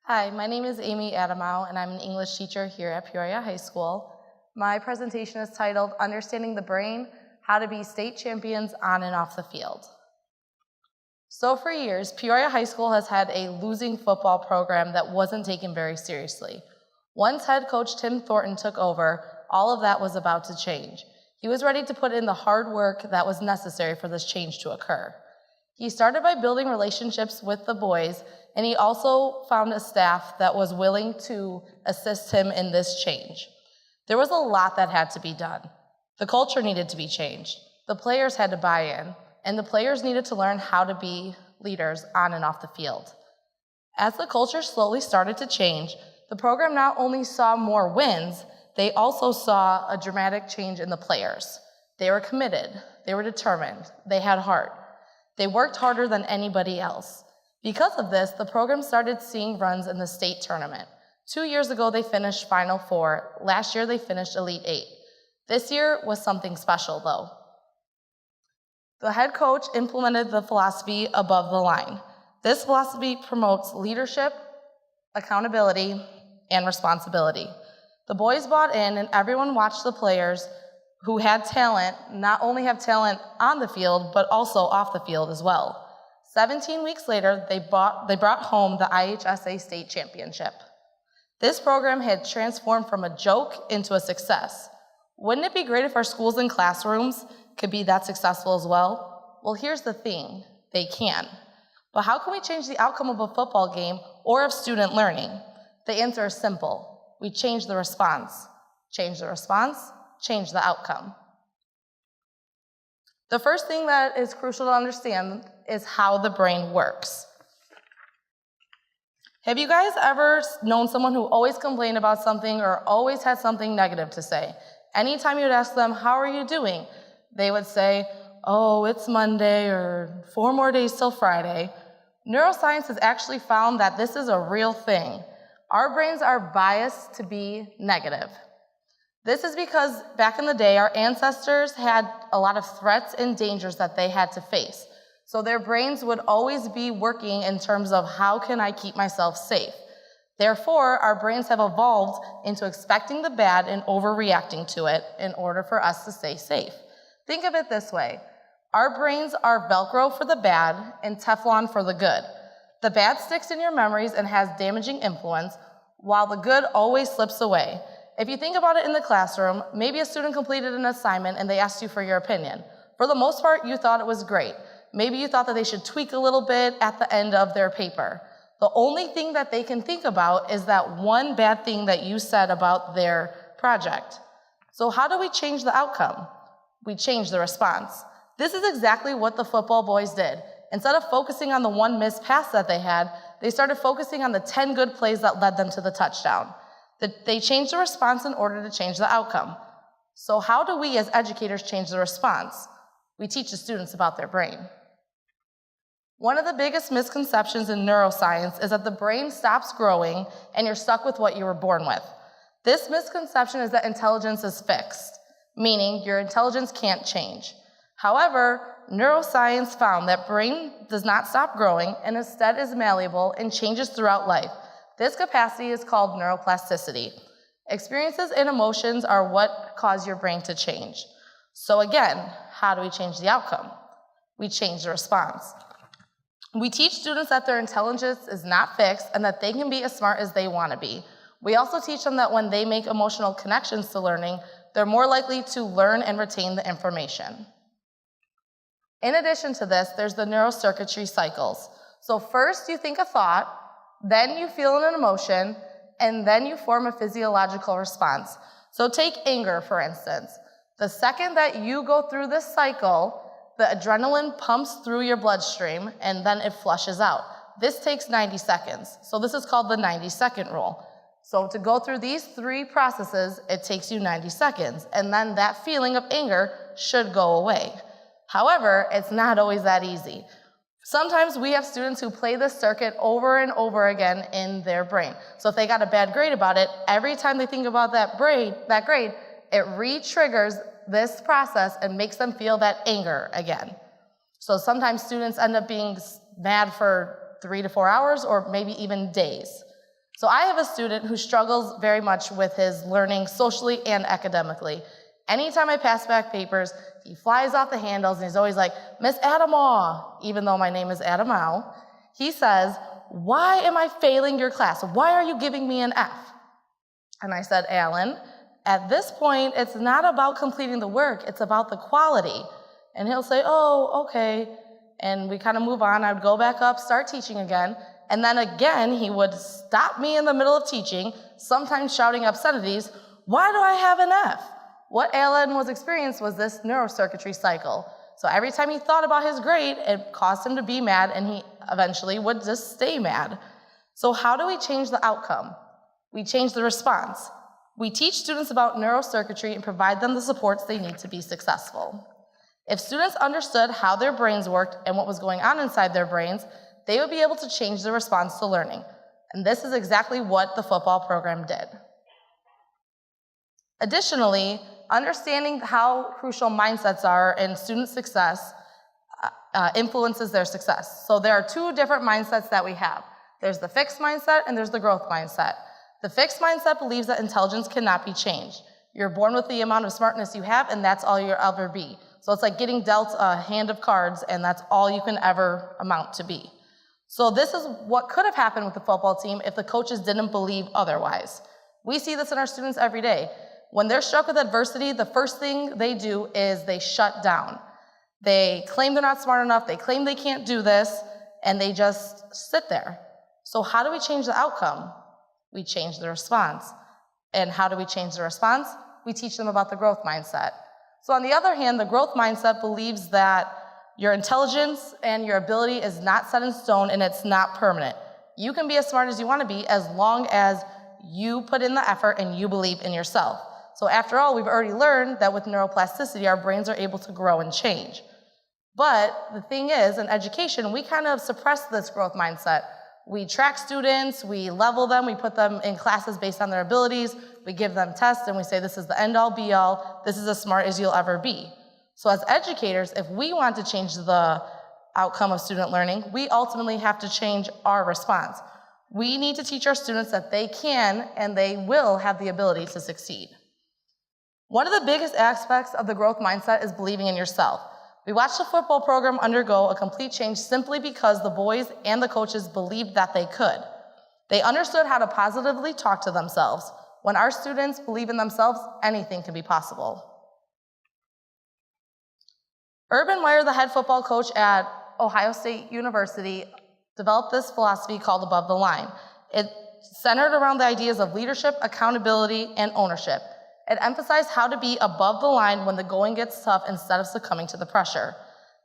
Hi, my name is Amy Adamow, and I'm an English teacher here at Peoria High School. My presentation is titled, Understanding the Brain, How to Be State Champions on and Off the Field. So for years, Peoria High School has had a losing football program that wasn't taken very seriously. Once head coach Tim Thornton took over, all of that was about to change. He was ready to put in the hard work that was necessary for this change to occur. He started by building relationships with the boys, and he also found a staff that was willing to assist him in this change. There was a lot that had to be done. The culture needed to be changed. The players had to buy in, and the players needed to learn how to be leaders on and off the field. As the culture slowly started to change, the program not only saw more wins, they also saw a dramatic change in the players. They were committed, they were determined, they had heart. They worked harder than anybody else. Because of this, the program started seeing runs in the state tournament. 2 years ago, they finished Final Four. Last year, they finished Elite Eight. This year was something special, though. The head coach implemented the philosophy above the line. This philosophy promotes leadership, accountability, and responsibility. The boys bought in, and everyone watched the players who had talent not only have talent on the field, but also off the field as well. 17 weeks later, they brought home the IHSA state championship. This program had transformed from a joke into a success. Wouldn't it be great if our schools and classrooms could be that successful as well? Well, here's the thing, they can. But how can we change the outcome of a football game or of student learning? The answer is simple. We change the response. Change the response, change the outcome. The first thing that is crucial to understand is how the brain works. Have you guys ever known someone who always complained about something or always had something negative to say? Anytime you would ask them, how are you doing? They would say, oh, it's Monday or 4 more days till Friday. Neuroscience has actually found that this is a real thing. Our brains are biased to be negative. This is because back in the day, our ancestors had a lot of threats and dangers that they had to face. So their brains would always be working in terms of how can I keep myself safe? Therefore, our brains have evolved into expecting the bad and overreacting to it in order for us to stay safe. Think of it this way. Our brains are Velcro for the bad and Teflon for the good. The bad sticks in your memories and has damaging influence, while the good always slips away. If you think about it in the classroom, maybe a student completed an assignment and they asked you for your opinion. For the most part, you thought it was great. Maybe you thought that they should tweak a little bit at the end of their paper. The only thing that they can think about is that one bad thing that you said about their project. So how do we change the outcome? We change the response. This is exactly what the football boys did. Instead of focusing on the one missed pass that they had, they started focusing on the 10 good plays that led them to the touchdown. They changed the response in order to change the outcome. So how do we as educators change the response? We teach the students about their brain. One of the biggest misconceptions in neuroscience is that the brain stops growing and you're stuck with what you were born with. This misconception is that intelligence is fixed, meaning your intelligence can't change. However, neuroscience found that brain does not stop growing and instead is malleable and changes throughout life. This capacity is called neuroplasticity. Experiences and emotions are what cause your brain to change. So again, how do we change the outcome? We change the response. We teach students that their intelligence is not fixed and that they can be as smart as they want to be. We also teach them that when they make emotional connections to learning, they're more likely to learn and retain the information. In addition to this, there's the neurocircuitry cycles. So first you think a thought, then you feel an emotion, and then you form a physiological response. So take anger, for instance. The second that you go through this cycle, the adrenaline pumps through your bloodstream, and then it flushes out. This takes 90 seconds. So this is called the 90-second rule. So to go through these 3 processes, it takes you 90 seconds, and then that feeling of anger should go away. However, it's not always that easy. Sometimes we have students who play this circuit over and over again in their brain. So if they got a bad grade about it, every time they think about that grade, it re-triggers this process and makes them feel that anger again. So sometimes students end up being mad for 3 to 4 hours or maybe even days. So I have a student who struggles very much with his learning socially and academically. Anytime I pass back papers, he flies off the handles and he's always like, "Miss Adamow," even though my name is Adamow. He says, "Why am I failing your class? Why are you giving me an F?" And I said, "Alan, at this point, it's not about completing the work, it's about the quality." And he'll say, "Oh, okay." And we kind of move on. I would go back up, start teaching again. And then again, he would stop me in the middle of teaching, sometimes shouting obscenities, "Why do I have an F?" What Alan was experiencing was this neurocircuitry cycle. So every time he thought about his grade, it caused him to be mad, and he eventually would just stay mad. So how do we change the outcome? We change the response. We teach students about neurocircuitry and provide them the supports they need to be successful. If students understood how their brains worked and what was going on inside their brains, they would be able to change their response to learning. And this is exactly what the football program did. Additionally, understanding how crucial mindsets are in student success influences their success. So there are two different mindsets that we have. There's the fixed mindset and there's the growth mindset. The fixed mindset believes that intelligence cannot be changed. You're born with the amount of smartness you have, and that's all you'll ever be. So it's like getting dealt a hand of cards, and that's all you can ever amount to be. So this is what could have happened with the football team if the coaches didn't believe otherwise. We see this in our students every day. When they're struck with adversity, the first thing they do is they shut down. They claim they're not smart enough, they claim they can't do this, and they just sit there. So how do we change the outcome? We change the response. And how do we change the response? We teach them about the growth mindset. So on the other hand, the growth mindset believes that your intelligence and your ability is not set in stone and it's not permanent. You can be as smart as you want to be as long as you put in the effort and you believe in yourself. So after all, we've already learned that with neuroplasticity, our brains are able to grow and change. But the thing is, in education, we kind of suppress this growth mindset. We track students, we level them, we put them in classes based on their abilities, we give them tests, and we say this is the end-all, be-all, this is as smart as you'll ever be. So as educators, if we want to change the outcome of student learning, we ultimately have to change our response. We need to teach our students that they can and they will have the ability to succeed. One of the biggest aspects of the growth mindset is believing in yourself. We watched the football program undergo a complete change simply because the boys and the coaches believed that they could. They understood how to positively talk to themselves. When our students believe in themselves, anything can be possible. Urban Meyer, the head football coach at Ohio State University, developed this philosophy called above the line. It centered around the ideas of leadership, accountability, and ownership. It emphasized how to be above the line when the going gets tough instead of succumbing to the pressure.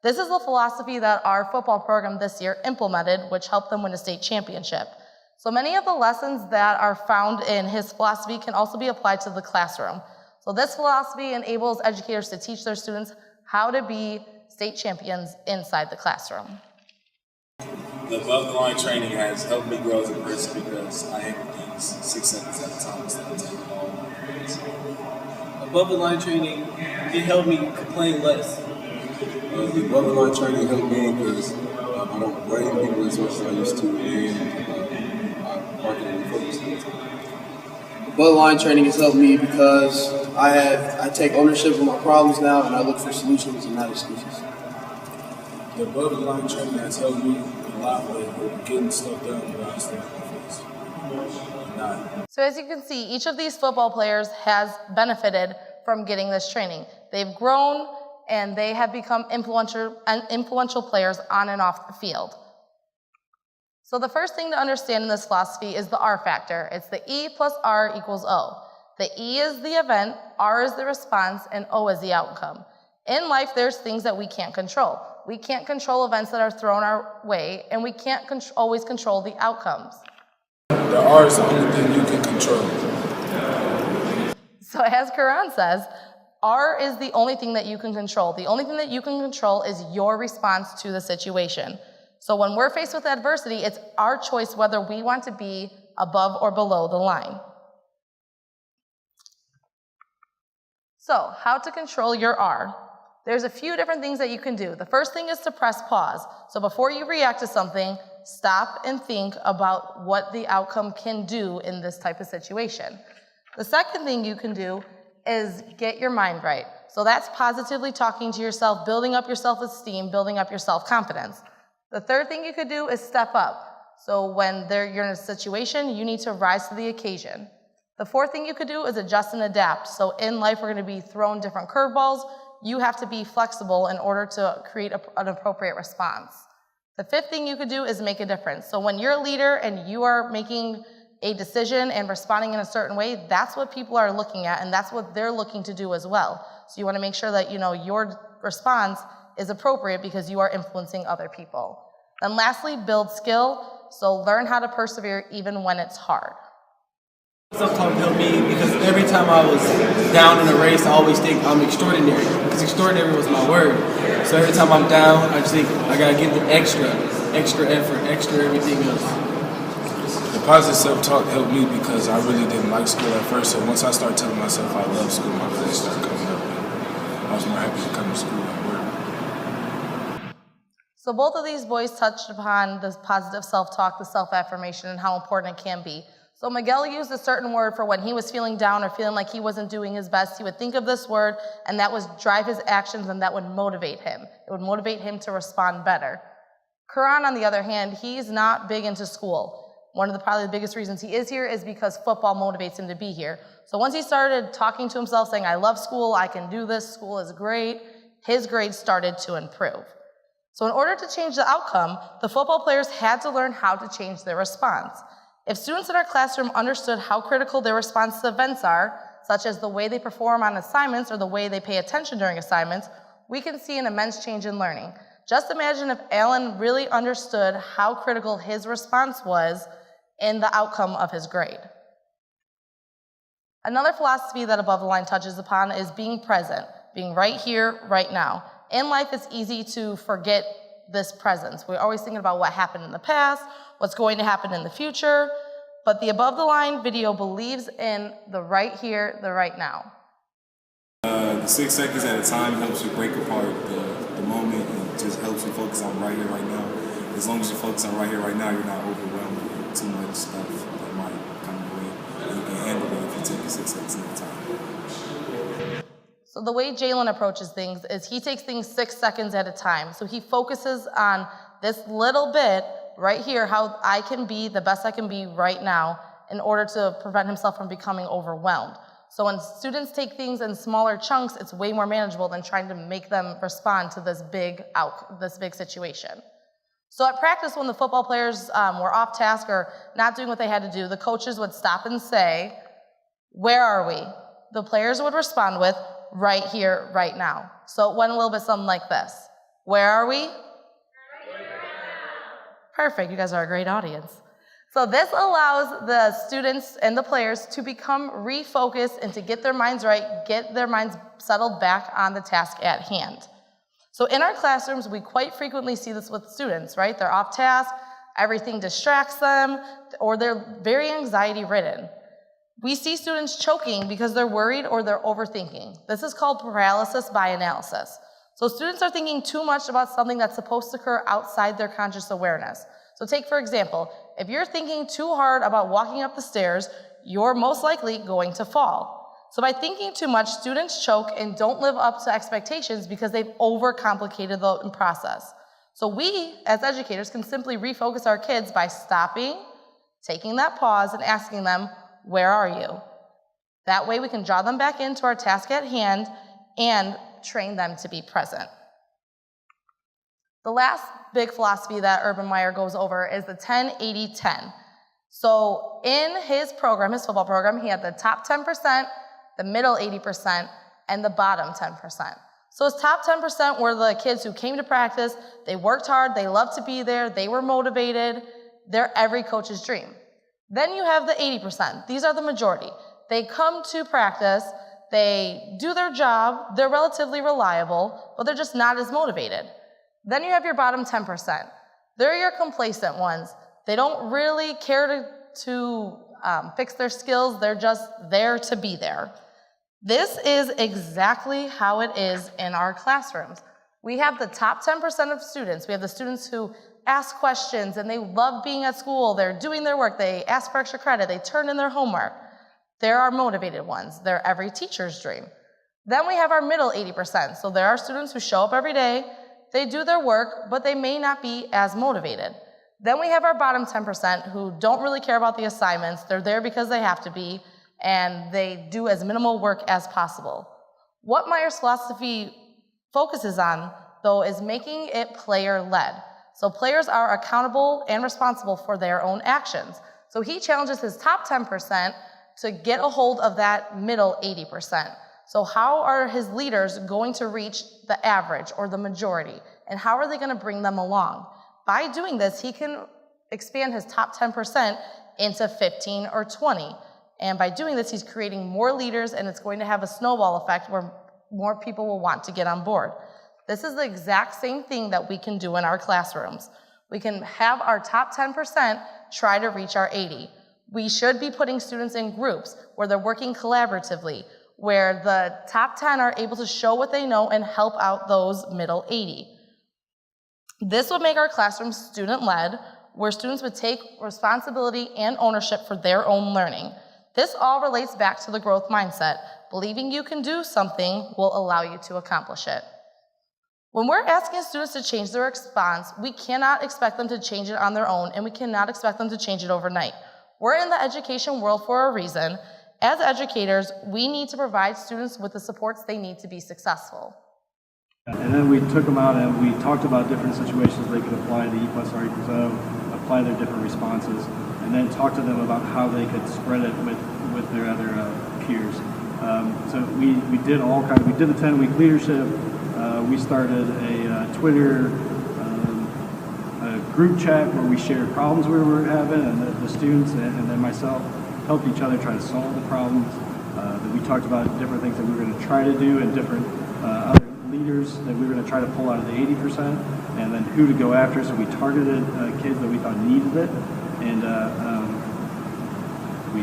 This is the philosophy that our football program this year implemented, which helped them win a state championship. So many of the lessons that are found in his philosophy can also be applied to the classroom. So this philosophy enables educators to teach their students how to be state champions inside the classroom. The above-the-line training has helped me grow as a person because I handle things 6 seconds at a time instead of taking all my grades. Above-the-line training, it helped me complain less. The above-the-line training helped me because I don't blame people as much as I used to, and I'm working on focus. Above-the-line training has helped me because I take ownership of my problems now, and I look for solutions and not excuses. The above-the-line training has helped me a lot with getting stuff done without stuff on my face. So as you can see, each of these football players has benefited from getting this training. They've grown and they have become influential players on and off the field. So the first thing to understand in this philosophy is the Rfactor. It's the E plus R equals O. The E is the event, R is the response, and O is the outcome. In life, there's things that we can't control. We can't control events that are thrown our way, and we can't always control the outcomes. The R is the only thing you can control. So as Quran says, R is the only thing that you can control. The only thing that you can control is your response to the situation. So when we're faced with adversity, it's our choice whether we want to be above or below the line. So how to control your R? There's a few different things that you can do. The first thing is to press pause. So before you react to something, stop and think about what the outcome can do in this type of situation. The second thing you can do is get your mind right. So that's positively talking to yourself, building up your self-esteem, building up your self-confidence. The third thing you could do is step up. So when you're in a situation, you need to rise to the occasion. The fourth thing you could do is adjust and adapt. So in life, we're going to be thrown different curveballs. You have to be flexible in order to create an appropriate response. The fifth thing you could do is make a difference. So when you're a leader and you are making a decision and responding in a certain way, that's what people are looking at, and that's what they're looking to do as well. So you want to make sure that your response is appropriate because you are influencing other people. And lastly, build skill. So learn how to persevere even when it's hard. Self-talk helped me because every time I was down in a race, I always think I'm extraordinary, because extraordinary was my word. So every time I'm down, I just think I gotta give the extra effort, extra everything else. The positive self-talk helped me because I really didn't like school at first. So once I started telling myself I love school, my grades started coming up. And I was more happy to come to school and work. So both of these boys touched upon the positive self-talk, the self-affirmation, and how important it can be. So Miguel used a certain word for when he was feeling down or feeling like he wasn't doing his best. He would think of this word, and that would drive his actions, and that would motivate him. It would motivate him to respond better. Quran, on the other hand, he's not big into school. One of probably the biggest reasons he is here is because football motivates him to be here. So once he started talking to himself, saying, I love school, I can do this, school is great, his grades started to improve. So in order to change the outcome, the football players had to learn how to change their response. If students in our classroom understood how critical their response to events are, such as the way they perform on assignments or the way they pay attention during assignments, we can see an immense change in learning. Just imagine if Alan really understood how critical his response was in the outcome of his grade. Another philosophy that Above the Line touches upon is being present, being right here, right now. In life, it's easy to forget this presence. We're always thinking about what happened in the past, what's going to happen in the future, but the Above the Line video believes in the right here, the right now. The 6 seconds at a time helps you break apart the moment and just helps you focus on right here, right now. As long as you focus on right here, right now, you're not overwhelmed with too much stuff that might come your way. You can handle it if you take the 6 seconds at a time. So the way Jalen approaches things is he takes things 6 seconds at a time. So he focuses on this little bit right here, how I can be the best I can be right now in order to prevent himself from becoming overwhelmed. So when students take things in smaller chunks, it's way more manageable than trying to make them respond to this big situation. So at practice, when the football players were off task or not doing what they had to do, the coaches would stop and say, where are we? The players would respond with, right here, right now. So it went a little bit something like this. Where are we? Right here, right now. Perfect, you guys are a great audience. So this allows the students and the players to become refocused and to get their minds right, get their minds settled back on the task at hand. So in our classrooms, we quite frequently see this with students, right? They're off task, everything distracts them, or they're very anxiety-ridden. We see students choking because they're worried or they're overthinking. This is called paralysis by analysis. So students are thinking too much about something that's supposed to occur outside their conscious awareness. So take, for example, if you're thinking too hard about walking up the stairs, you're most likely going to fall. So by thinking too much, students choke and don't live up to expectations because they've overcomplicated the process. So we, as educators, can simply refocus our kids by stopping, taking that pause, and asking them, where are you? That way we can draw them back into our task at hand and train them to be present. The last big philosophy that Urban Meyer goes over is the 10-80-10. So in his program, his football program, he had the top 10%, the middle 80%, and the bottom 10%. So his top 10% were the kids who came to practice, they worked hard, they loved to be there, they were motivated, they're every coach's dream. Then you have the 80%. These are the majority. They come to practice, they do their job, they're relatively reliable, but they're just not as motivated. Then you have your bottom 10%. They're your complacent ones. They don't really care to fix their skills. They're just there to be there. This is exactly how it is in our classrooms. We have the top 10% of students. We have the students who ask questions and they love being at school, they're doing their work, they ask for extra credit, they turn in their homework. There are motivated ones. They're every teacher's dream. Then we have our middle 80%. So there are students who show up every day, they do their work, but they may not be as motivated. Then we have our bottom 10% who don't really care about the assignments. They're there because they have to be, and they do as minimal work as possible. What Meyer's philosophy focuses on, though, is making it player-led. So players are accountable and responsible for their own actions. So he challenges his top 10% to get a hold of that middle 80%. So how are his leaders going to reach the average or the majority? And how are they going to bring them along? By doing this, he can expand his top 10% into 15 or 20. And by doing this, he's creating more leaders, and it's going to have a snowball effect where more people will want to get on board. This is the exact same thing that we can do in our classrooms. We can have our top 10% try to reach our 80. We should be putting students in groups where they're working collaboratively, where the top 10 are able to show what they know and help out those middle 80. This would make our classroom student-led, where students would take responsibility and ownership for their own learning. This all relates back to the growth mindset. Believing you can do something will allow you to accomplish it. When we're asking students to change their response, we cannot expect them to change it on their own, and we cannot expect them to change it overnight. We're in the education world for a reason. As educators, we need to provide students with the supports they need to be successful. And then we took them out and we talked about different situations they could apply to E+R=O, apply their different responses, and then talk to them about how they could spread it with their other peers. So we did all kinds. We did the 10-week leadership. We started a Twitter a group chat where we shared problems we were having, and the students and then myself helped each other try to solve the problems. That we talked about different things that we were going to try to do, and different other leaders that we were going to try to pull out of the 80%, and then who to go after. So we targeted kids that we thought needed it, and we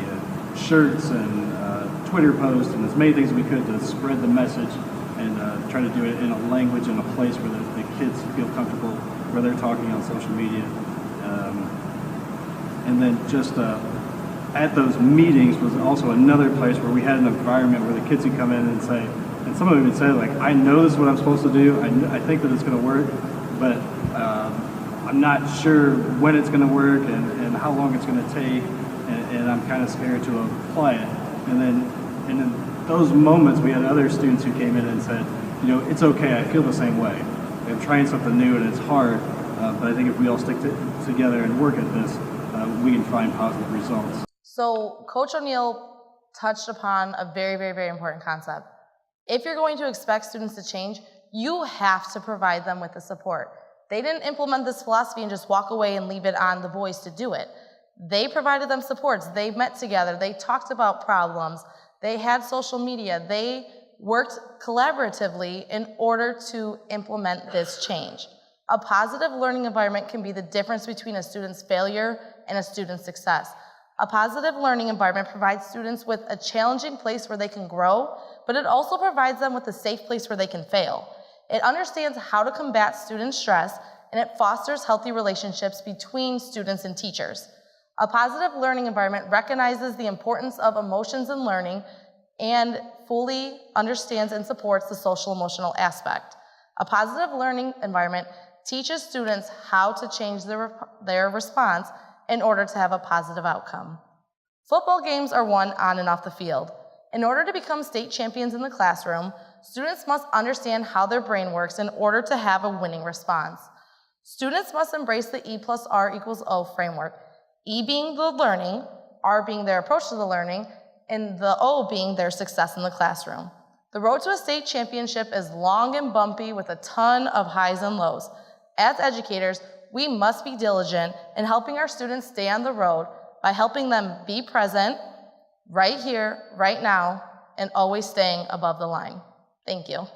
had shirts and Twitter posts and as many things we could to spread the message and try to do it in a language and a place where the kids feel comfortable where they're talking on social media. And then just at those meetings was also another place where we had an environment where the kids would come in and say, and some of them would say, like, I know this is what I'm supposed to do, I think that it's going to work, but I'm not sure when it's going to work and how long it's going to take, and I'm kind of scared to apply it. And in those moments, we had other students who came in and said, you know, it's okay, I feel the same way. I'm trying something new and it's hard, but I think if we all stick together and work at this, we can find positive results. So Coach O'Neill touched upon a very, very, very important concept. If you're going to expect students to change, you have to provide them with the support. They didn't implement this philosophy and just walk away and leave it on the boys to do it. They provided them supports. They met together. They talked about problems. They had social media. They worked collaboratively in order to implement this change. A positive learning environment can be the difference between a student's failure and a student's success. A positive learning environment provides students with a challenging place where they can grow, but it also provides them with a safe place where they can fail. It understands how to combat student stress, and it fosters healthy relationships between students and teachers. A positive learning environment recognizes the importance of emotions in learning and fully understands and supports the social-emotional aspect. A positive learning environment teaches students how to change their response in order to have a positive outcome. Football games are won on and off the field. In order to become state champions in the classroom, students must understand how their brain works in order to have a winning response. Students must embrace the E+R=O framework, E being the learning, R being their approach to the learning, and the O being their success in the classroom. The road to a state championship is long and bumpy with a ton of highs and lows. As educators, we must be diligent in helping our students stay on the road by helping them be present, right here, right now, and always staying above the line. Thank you.